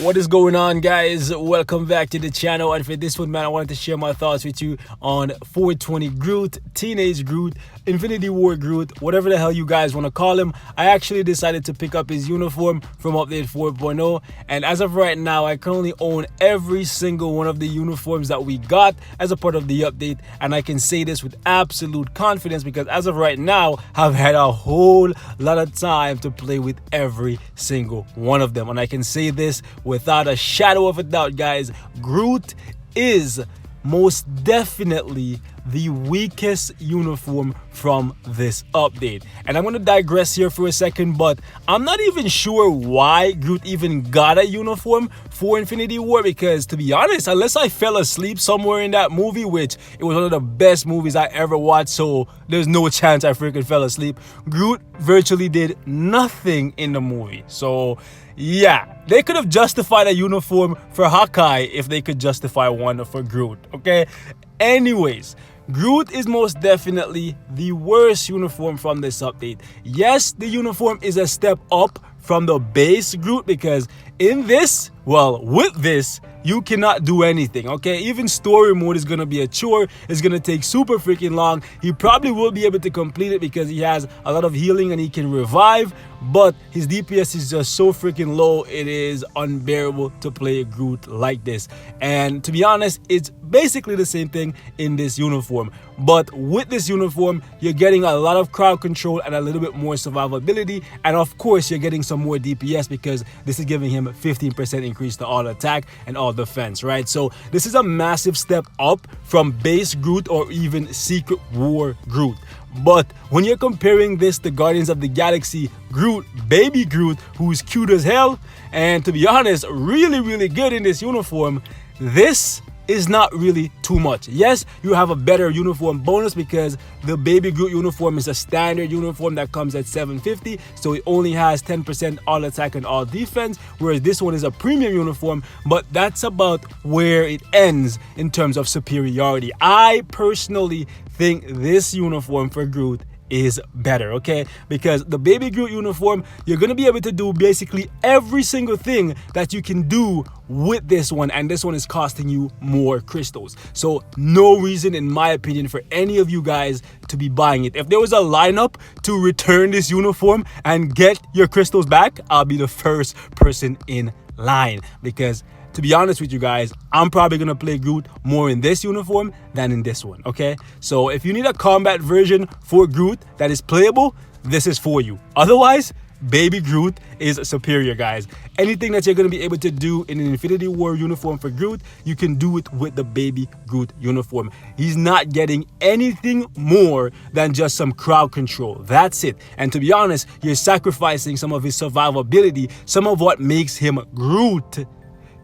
What is going on, guys? Welcome back to the channel. And for this one, man, I wanted to share my thoughts with you on 420 Groot, Teenage Groot, Infinity War Groot, whatever the hell you guys want to call him. I actually decided to pick up his uniform from update 4.0, and as of right now, I currently own every single one of the uniforms that we got as a part of the update, and I can say this with absolute confidence because as of right now, I've had a whole lot of time to play with every single one of them, and I can say this without a shadow of a doubt, guys. Groot is most definitely the weakest uniform from this update. And I'm going to digress here for a second, but I'm not even sure why Groot even got a uniform for Infinity War, because to be honest, unless I fell asleep somewhere in that movie, which it was one of the best movies I ever watched, so there's no chance I freaking fell asleep, Groot virtually did nothing in the movie. So yeah, they could have justified a uniform for Hawkeye if they could justify one for Groot, okay? Anyways, Groot is most definitely the worst uniform from this update. Yes, the uniform is a step up from the base Groot because in this, well, with this, you cannot do anything, okay? Even story mode is going to be a chore. It's going to take super freaking long. He probably will be able to complete it because he has a lot of healing and he can revive, but his DPS is just so freaking low, it is unbearable to play Groot like this. And to be honest, it's basically the same thing in this uniform. But with this uniform, you're getting a lot of crowd control and a little bit more survivability. And of course, you're getting some more DPS because this is giving him a 15% increase to all attack and all defense, right? So this is a massive step up from base Groot or even Secret War Groot. But when you're comparing this to Guardians of the Galaxy Groot, baby Groot, who's cute as hell, and to be honest, really good in this uniform, this is not really too much. Yes, you have a better uniform bonus because the baby Groot uniform is a standard uniform that comes at 750, so it only has 10% all attack and all defense, whereas this one is a premium uniform, but that's about where it ends in terms of superiority. I personally think this uniform for Groot is better, okay? Because the baby Groot uniform, you're gonna be able to do basically every single thing that you can do with this one, and this one is costing you more crystals. So no reason, in my opinion, for any of you guys to be buying it. If there was a lineup to return this uniform and get your crystals back, I'll be the first person in line, because to be honest with you guys, I'm probably going to play Groot more in this uniform than in this one, okay? So if you need a combat version for Groot that is playable, this is for you. Otherwise, baby Groot is superior, guys. Anything that you're going to be able to do in an Infinity War uniform for Groot, you can do it with the baby Groot uniform. He's not getting anything more than just some crowd control. That's it. And to be honest, you're sacrificing some of his survivability, some of what makes him Groot,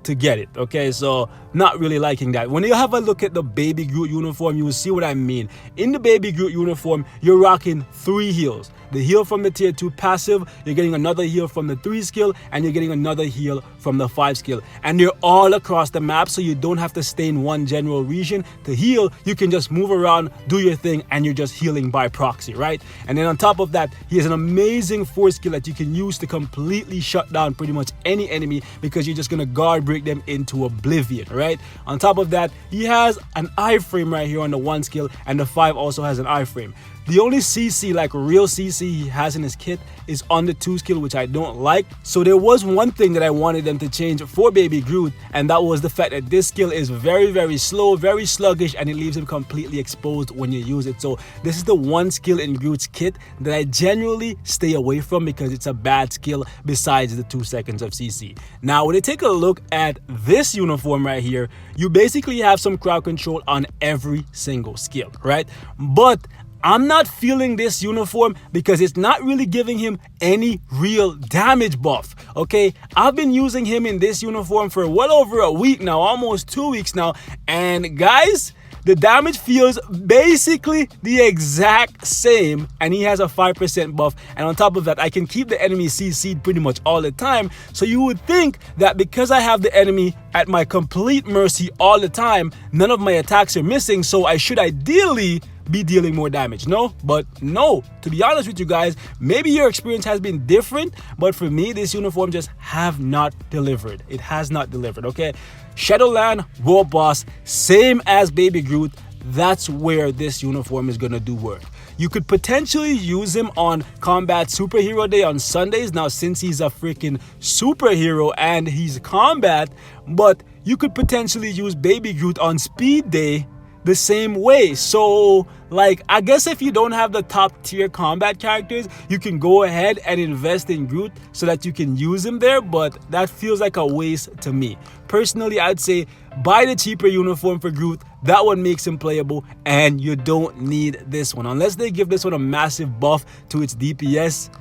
to get it, okay? So not really liking that. When you have a look at the baby Groot uniform, you will see what I mean. In the baby Groot uniform, you're rocking 3 heals. The heal from the tier 2 passive, you're getting another heal from the 3 skill, and you're getting another heal from the 5 skill. And they're all across the map, so you don't have to stay in one general region to heal. You can just move around, do your thing, and you're just healing by proxy, right? And then on top of that, he has an amazing 4 skill that you can use to completely shut down pretty much any enemy, because you're just gonna guard break them into oblivion, right? On top of that, he has an iframe right here on the 1 skill, and the 5 also has an iframe. The only CC, like real CC, he has in his kit is on the 2 skill, which I don't like. So there was one thing that I wanted them to change for baby Groot, and that was the fact that this skill is very slow, very sluggish, and it leaves him completely exposed when you use it. So this is the one skill in Groot's kit that I generally stay away from because it's a bad skill besides the 2 seconds of CC. Now, when you take a look at this uniform right here, you basically have some crowd control on every single skill, right? But I'm not feeling this uniform because it's not really giving him any real damage buff, okay? I've been using him in this uniform for well over a week now, almost 2 weeks now, and guys, The damage feels basically the exact same, and he has a 5% buff, and on top of that I can keep the enemy CC'd pretty much all the time. So you would think that because I have the enemy at my complete mercy all the time, none of my attacks are missing, so I should ideally be dealing more damage. No, but no, to be honest with you guys, maybe your experience has been different, but for me this uniform just have not delivered. It has not delivered. Okay, Shadowland World Boss, same as Baby Groot, that's where this uniform is gonna do work. You could potentially use him on Combat Superhero Day on Sundays. Now, since he's a freaking superhero and he's combat, but you could potentially use Baby Groot on Speed Day the same way. So like, I guess if you don't have the top tier combat characters, you can go ahead and invest in Groot so that you can use him there, but that feels like a waste to me. Personally, I'd say buy the cheaper uniform for Groot. That one makes him playable, and you don't need this one. Unless they give this one a massive buff to its DPS,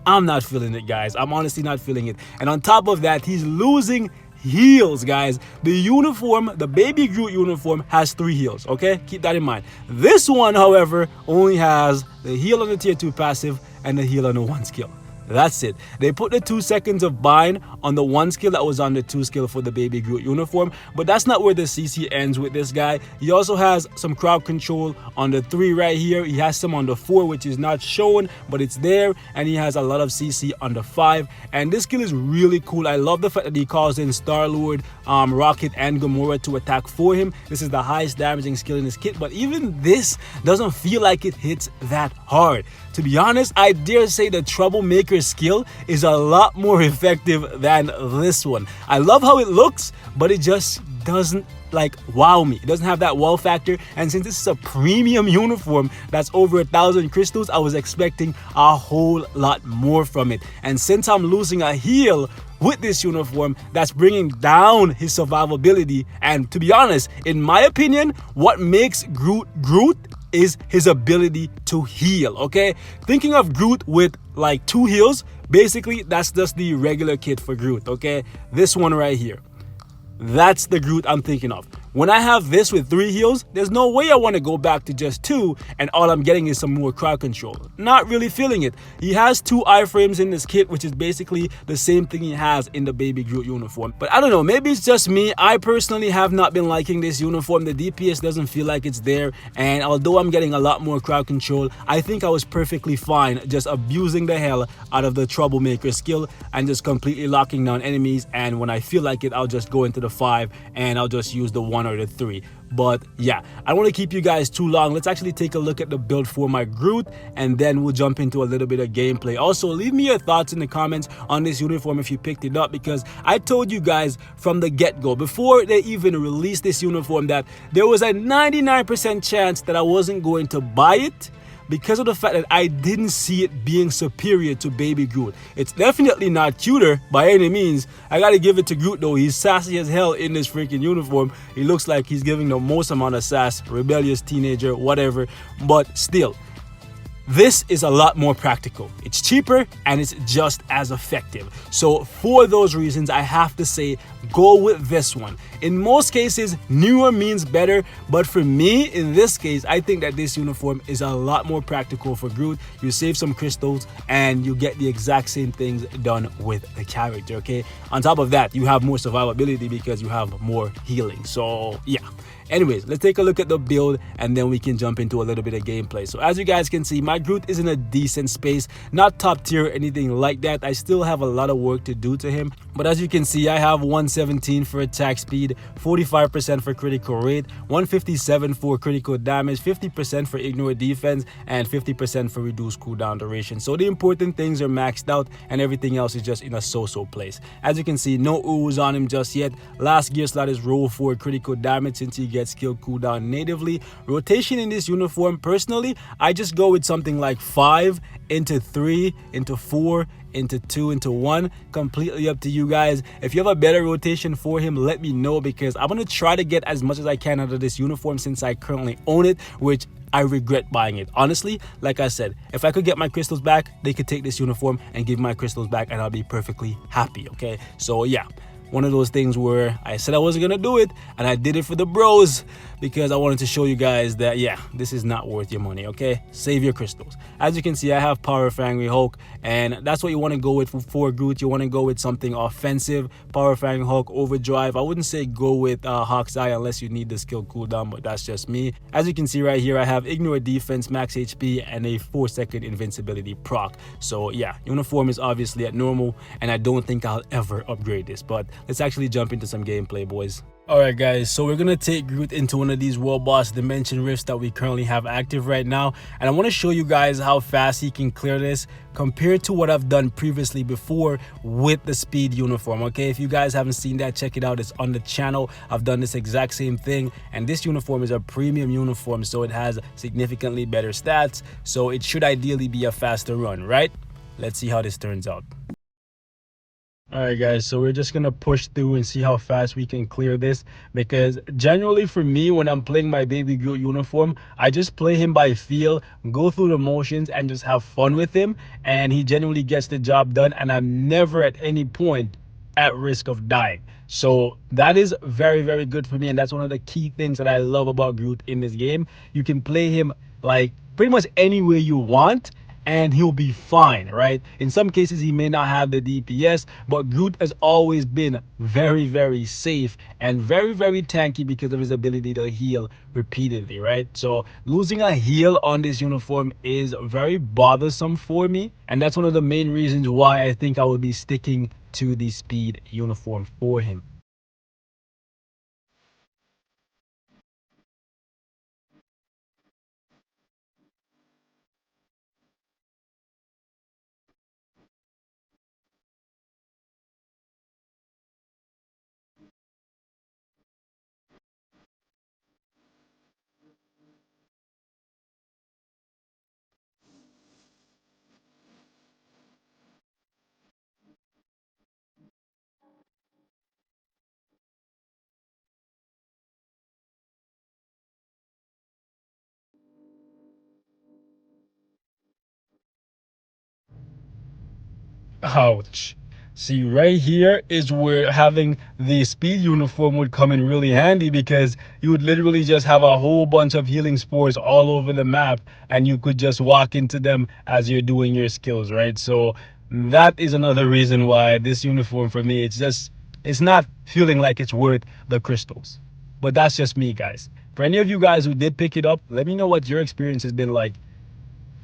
I'm not feeling it, guys. I'm honestly not feeling it. And on top of that, he's losing heals, guys. The uniform, the Baby Groot uniform, has 3 heals. Okay, keep that in mind. This one, however, only has the heal on the tier 2 passive and the heal on the 1 skill. That's it. They put the 2 seconds of bind on the 1 skill that was on the 2 skill for the Baby Groot uniform, but that's not where the CC ends with this guy. He also has some crowd control on the 3 right here. He has some on the 4, which is not shown, but it's there, and he has a lot of CC on the 5. And this skill is really cool. I love the fact that he calls in Star-Lord, Rocket, and Gamora to attack for him. This is the highest damaging skill in his kit, but even this doesn't feel like it hits that hard. To be honest, I dare say the Troublemaker skill is a lot more effective than this one. I love how it looks, but it just doesn't like wow me. It doesn't have that wow factor, and since this is a premium uniform that's over 1,000 crystals, I was expecting a whole lot more from it. And since I'm losing a heal with this uniform, that's bringing down his survivability. And to be honest, in my opinion, what makes Groot is his ability to heal. Okay, thinking of Groot with like 2 heals, basically that's just the regular kit for Groot. Okay, this one right here, that's the Groot I'm thinking of. When I have this with 3 heals, there's no way I want to go back to just 2 and all I'm getting is some more crowd control. Not really feeling it. He has 2 iframes in this kit, which is basically the same thing he has in the Baby Groot uniform. But I don't know, maybe it's just me. I personally have not been liking this uniform. The DPS doesn't feel like it's there, and although I'm getting a lot more crowd control, I think I was perfectly fine just abusing the hell out of the Troublemaker skill and just completely locking down enemies, and when I feel like it, I'll just go into the 5 and I'll just use the 1 or the 3. But yeah, I don't want to keep you guys too long. Let's actually take a look at the build for my Groot, and then we'll jump into a little bit of gameplay. Also, leave me your thoughts in the comments on this uniform if you picked it up, because I told you guys from the get-go, before they even released this uniform, that there was a 99% chance that I wasn't going to buy it, because of the fact that I didn't see it being superior to Baby Groot. It's definitely not cuter by any means. I gotta give it to Groot though. He's sassy as hell in this freaking uniform. He looks like he's giving the most amount of sass, rebellious teenager, whatever, but still, this is a lot more practical. It's cheaper and it's just as effective. So for those reasons, I have to say go with this one. In most cases, newer means better, but for me, in this case, I think that this uniform is a lot more practical for Groot. You save some crystals and you get the exact same things done with the character, okay? On top of that, you have more survivability because you have more healing. So yeah. Anyways, let's take a look at the build and then we can jump into a little bit of gameplay. So as you guys can see, my Groot is in a decent space, not top tier or anything like that. I still have a lot of work to do to him, but as you can see, I have 117 for attack speed, 45% for critical rate, 157 for critical damage, 50% for ignore defense, and 50% for reduced cooldown duration. So the important things are maxed out and everything else is just in a so-so place. As you can see, no ooze on him just yet. Last gear slot is roll for critical damage since he gets skill cooldown natively. Rotation in this uniform, personally, I just go with something like 5 into 3 into 4 into 2 into 1. Completely up to you guys. If you have a better rotation for him, let me know, because I'm gonna try to get as much as I can out of this uniform since I currently own it, which I regret buying it. Honestly, like I said, if I could get my crystals back, they could take this uniform and give my crystals back and I'll be perfectly happy, okay? So yeah, one of those things where I said I wasn't gonna do it, and I did it for the bros because I wanted to show you guys that, yeah, this is not worth your money, okay? Save your crystals. As you can see, I have Power of Angry Hulk, and that's what you want to go with for Groot. You want to go with something offensive. Power of Angry Hulk, Overdrive. I wouldn't say go with Hawk's Eye unless you need the skill cooldown, but that's just me. As you can see right here, I have Ignore Defense, Max HP, and a 4-second Invincibility proc. So yeah, uniform is obviously at normal, and I don't think I'll ever upgrade this. But let's actually jump into some gameplay, boys. Alright guys, so we're gonna take Groot into one of these world boss dimension rifts that we currently have active right now, and I want to show you guys how fast he can clear this compared to what I've done previously before with the speed uniform. Okay, if you guys haven't seen that, check it out. It's on the channel. I've done this exact same thing, and this uniform is a premium uniform, so it has significantly better stats, so it should ideally be a faster run, right? Let's see how this turns out. Alright guys, so we're just gonna push through and see how fast we can clear this, because generally for me, when I'm playing my baby Groot uniform, I just play him by feel, go through the motions, and just have fun with him, and he genuinely gets the job done, and I'm never at any point at risk of dying. So that is very, very good for me, and that's one of the key things that I love about Groot in this game. You can play him like pretty much any way you want, and he'll be fine, right? In some cases, he may not have the DPS, but Groot has always been very, very safe and very, very tanky because of his ability to heal repeatedly, right? So losing a heal on this uniform is very bothersome for me, and that's one of the main reasons why I think I will be sticking to the speed uniform for him. Ouch. See, right here is where having the speed uniform would come in really handy, because you would literally just have a whole bunch of healing spores all over the map, and you could just walk into them as you're doing your skills, right? So that is another reason why this uniform for me, it's not feeling like it's worth the crystals. But that's just me, guys. For any of you guys who did pick it up, let me know what your experience has been like.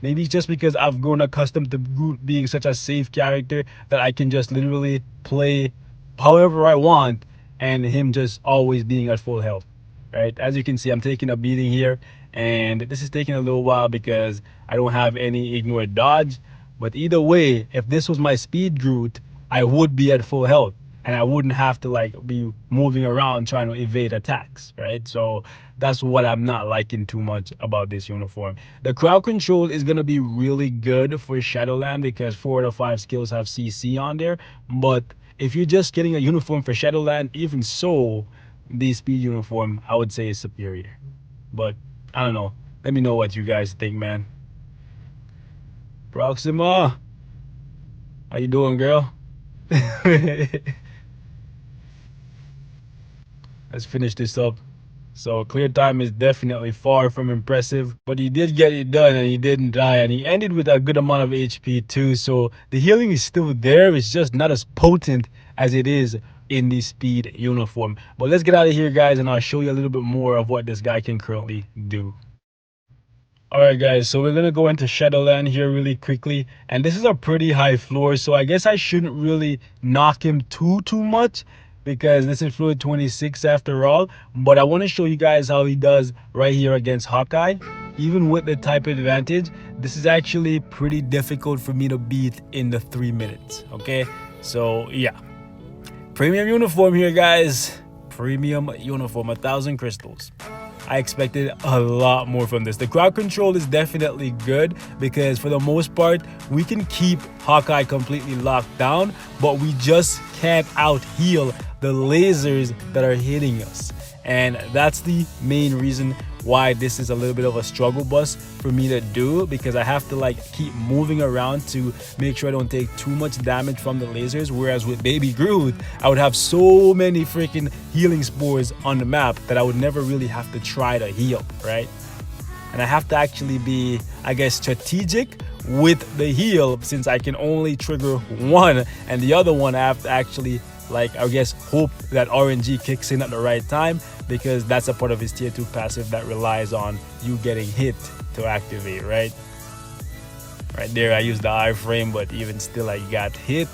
Maybe it's just because I've grown accustomed to Groot being such a safe character that I can just literally play however I want, and him just always being at full health, right? As you can see, I'm taking a beating here, and this is taking a little while because I don't have any ignore dodge. But either way, if this was my speed Groot, I would be at full health, and I wouldn't have to like be moving around trying to evade attacks, right? So that's what I'm not liking too much about this uniform. The crowd control is gonna be really good for Shadowland because 4 out of 5 skills have CC on there. But if you're just getting a uniform for Shadowland, even so, the speed uniform I would say is superior. But I don't know. Let me know what you guys think, man. Proxima, how you doing, girl? Let's finish this up. So clear time is definitely far from impressive, but he did get it done and he didn't die, and he ended with a good amount of HP too. So the healing is still there. It's just not as potent as it is in the speed uniform. But let's get out of here, guys, and I'll show you a little bit more of what this guy can currently do. Alright guys, so we're gonna go into Shadowland here really quickly, and this is a pretty high floor, so I guess I shouldn't really knock him too much because this is fluid 26 after all. But I want to show you guys how he does right here against Hawkeye. Even with the type advantage, this is actually pretty difficult for me to beat in the 3 minutes. Okay, so yeah, premium uniform here, guys. Premium uniform, 1,000 crystals. I expected a lot more from this. The crowd control is definitely good because for the most part, we can keep Hawkeye completely locked down, but we just can't out heal the lasers that are hitting us. And that's the main reason why this is a little bit of a struggle bus for me to do, because I have to like keep moving around to make sure I don't take too much damage from the lasers. Whereas with Baby Groot, I would have so many freaking healing spores on the map that I would never really have to try to heal, right? And I have to actually be, I guess, strategic with the heal, since I can only trigger one, and the other one I have to actually, like, I guess, hope that RNG kicks in at the right time, because that's a part of his tier 2 passive that relies on you getting hit to activate, right? Right there I used the iframe, but even still I got hit.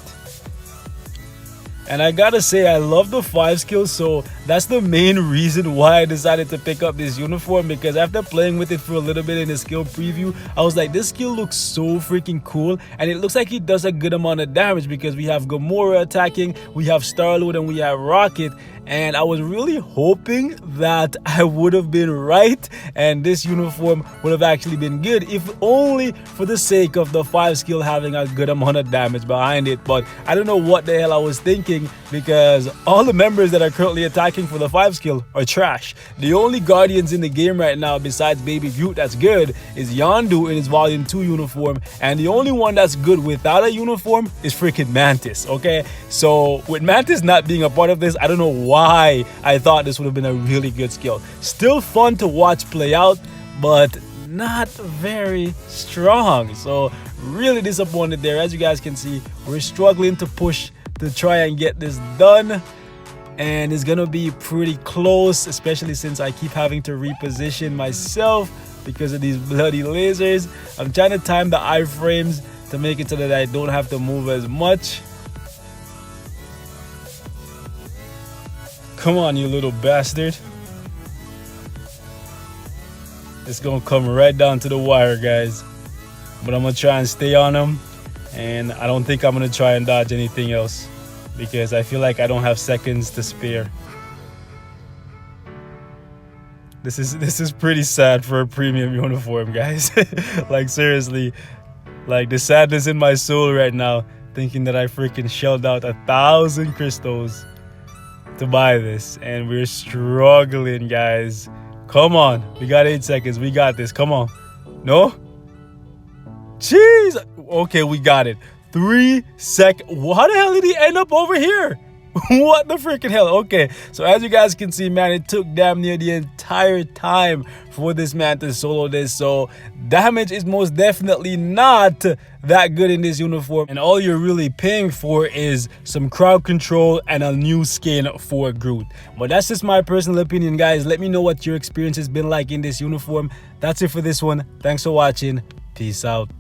And I gotta say, I love the 5 skill, so that's the main reason why I decided to pick up this uniform, because after playing with it for a little bit in the skill preview, I was like, this skill looks so freaking cool, and it looks like it does a good amount of damage, because we have Gamora attacking, we have Star-Lord, and we have Rocket. And I was really hoping that I would have been right and this uniform would have actually been good, if only for the sake of the 5 skill having a good amount of damage behind it. But I don't know what the hell I was thinking, because all the members that are currently attacking for the 5 skill are trash. The only Guardians in the game right now besides Baby Groot that's good is Yondu in his Volume 2 uniform, and the only one that's good without a uniform is freaking Mantis, okay? So with Mantis not being a part of this, I don't know why I thought this would have been a really good skill. Still fun to watch play out, but not very strong. So really disappointed there. As you guys can see, we're struggling to push to try and get this done, and it's gonna be pretty close, especially since I keep having to reposition myself because of these bloody lasers. I'm trying to time the iframes to make it so that I don't have to move as much. Come on, you little bastard. It's gonna come right down to the wire, guys. But I'm gonna try and stay on him, and I don't think I'm gonna try and dodge anything else, because I feel like I don't have seconds to spare. This is pretty sad for a premium uniform, guys. Like, seriously, like, the sadness in my soul right now, thinking that I freaking shelled out 1,000 crystals to buy this, and we're struggling, guys. Come on, we got 8 seconds. We got this. Come on. No? Jeez. Okay, we got it. 3 seconds. How the hell did he end up over here? What the freaking hell? Okay, so as you guys can see, man, it took damn near the entire time for this man to solo this. So damage is most definitely not that good in this uniform, and all you're really paying for is some crowd control and a new skin for Groot. But that's just my personal opinion, guys. Let me know what your experience has been like in this uniform. That's it for this one. Thanks for watching. Peace out.